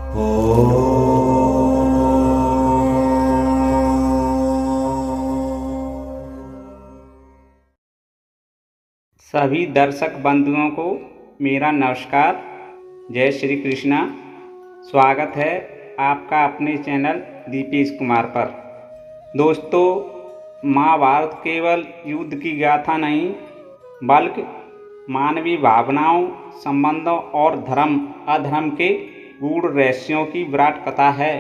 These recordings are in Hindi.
सभी दर्शक बंधुओं को मेरा नमस्कार। जय श्री कृष्णा। स्वागत है आपका अपने चैनल दीपेश कुमार पर। दोस्तों, महाभारत केवल युद्ध की गाथा नहीं बल्कि मानवीय भावनाओं, संबंधों और धर्म अधर्म के गूढ़ रहस्यों की विराट कथा है,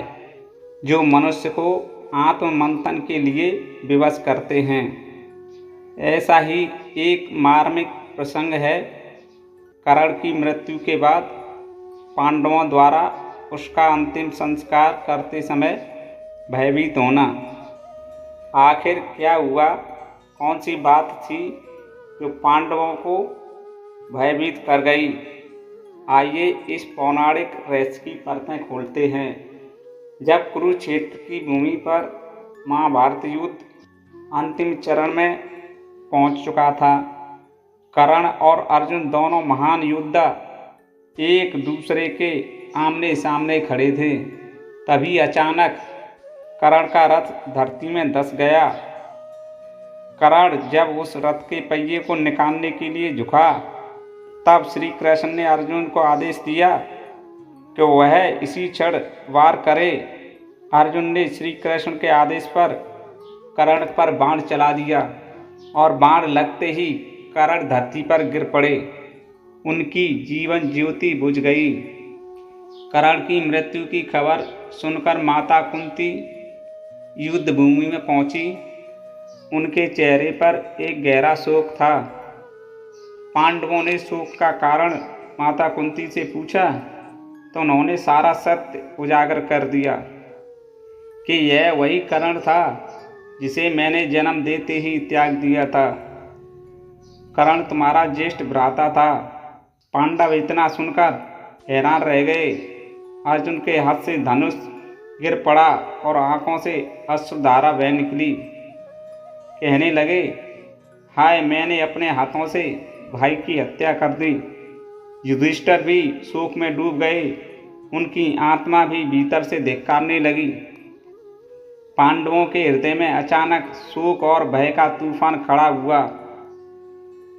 जो मनुष्य को आत्ममंथन के लिए विवश करते हैं। ऐसा ही एक मार्मिक प्रसंग है कर्ण की मृत्यु के बाद पांडवों द्वारा उसका अंतिम संस्कार करते समय भयभीत होना। आखिर क्या हुआ? कौन सी बात थी जो पांडवों को भयभीत कर गई? आइए इस पौराणिक रहस्य की परतें खोलते हैं। जब कुरुक्षेत्र की भूमि पर महाभारत युद्ध अंतिम चरण में पहुंच चुका था, कर्ण और अर्जुन दोनों महान योद्धा एक दूसरे के आमने सामने खड़े थे। तभी अचानक कर्ण का रथ धरती में धंस गया। कर्ण जब उस रथ के पहिए को निकालने के लिए झुका, तब श्री कृष्ण ने अर्जुन को आदेश दिया कि वह इसी क्षण वार करे। अर्जुन ने श्री कृष्ण के आदेश पर कर्ण पर बाण चला दिया और बाण लगते ही कर्ण धरती पर गिर पड़े। उनकी जीवन ज्योति बुझ गई। कर्ण की मृत्यु की खबर सुनकर माता कुंती युद्ध भूमि में पहुंची। उनके चेहरे पर एक गहरा शोक था। पांडवों ने शोक का कारण माता कुंती से पूछा तो उन्होंने सारा सत्य उजागर कर दिया कि यह वही कर्ण था जिसे मैंने जन्म देते ही त्याग दिया था। कर्ण तुम्हारा ज्येष्ठ भ्राता था। पांडव इतना सुनकर हैरान रह गए। अर्जुन के हाथ से धनुष गिर पड़ा और आंखों से अश्रुधारा बह निकली। कहने लगे, हाय, मैंने अपने हाथों से भाई की हत्या कर दी। युधिष्ठिर भी शोक में डूब गए। उनकी आत्मा भी भीतर से धिक्कारने लगी। पांडवों के हृदय में अचानक शोक और भय का तूफान खड़ा हुआ।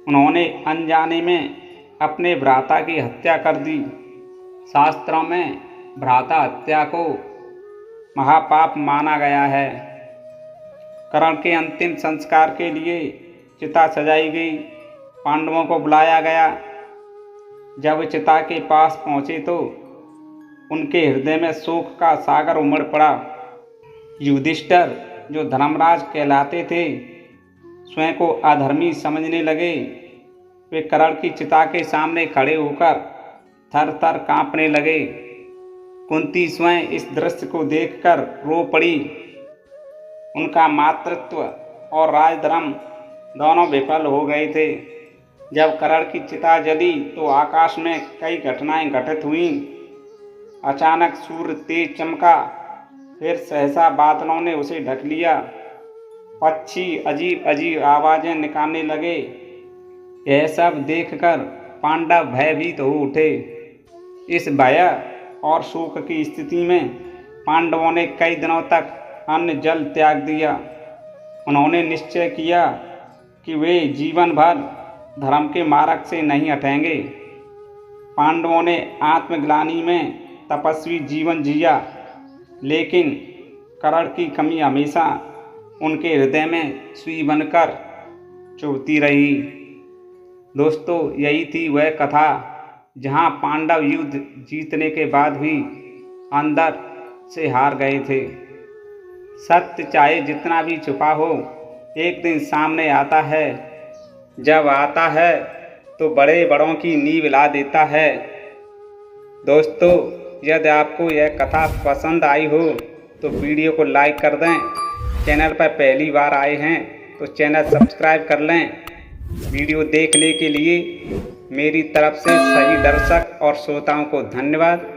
उन्होंने अनजाने में अपने भ्राता की हत्या कर दी। शास्त्रों में भ्राता हत्या को महापाप माना गया है। कर्ण के अंतिम संस्कार के लिए चिता सजाई गई। पांडवों को बुलाया गया। जब चिता के पास पहुंचे तो उनके हृदय में शोक का सागर उमड़ पड़ा। युधिष्ठिर, जो धर्मराज कहलाते थे, स्वयं को अधर्मी समझने लगे। वे कर्ण की चिता के सामने खड़े होकर थर थर कांपने लगे। कुंती स्वयं इस दृश्य को देखकर रो पड़ी। उनका मातृत्व और राजधर्म दोनों विफल हो गए थे। जब कर्ण की चिता जली तो आकाश में कई घटनाएं घटित हुईं। अचानक सूर्य तेज चमका, फिर सहसा बादलों ने उसे ढक लिया। पक्षी अजीब अजीब आवाजें निकालने लगे। यह सब देखकर पांडव भयभीत हो उठे। इस भय और शोक की स्थिति में पांडवों ने कई दिनों तक अन्न जल त्याग दिया। उन्होंने निश्चय किया कि वे जीवन भर धर्म के मार्ग से नहीं हटेंगे। पांडवों ने आत्मग्लानि में तपस्वी जीवन जिया, लेकिन कर्ण की कमी हमेशा उनके हृदय में सुई बनकर चुभती रही। दोस्तों, यही थी वह कथा जहां पांडव युद्ध जीतने के बाद भी अंदर से हार गए थे। सत्य चाहे जितना भी छुपा हो, एक दिन सामने आता है। जब आता है तो बड़े बड़ों की नींव हिला देता है। दोस्तों, यदि आपको यह कथा पसंद आई हो तो वीडियो को लाइक कर दें। चैनल पर पहली बार आए हैं तो चैनल सब्सक्राइब कर लें। वीडियो देखने के लिए मेरी तरफ से सभी दर्शक और श्रोताओं को धन्यवाद।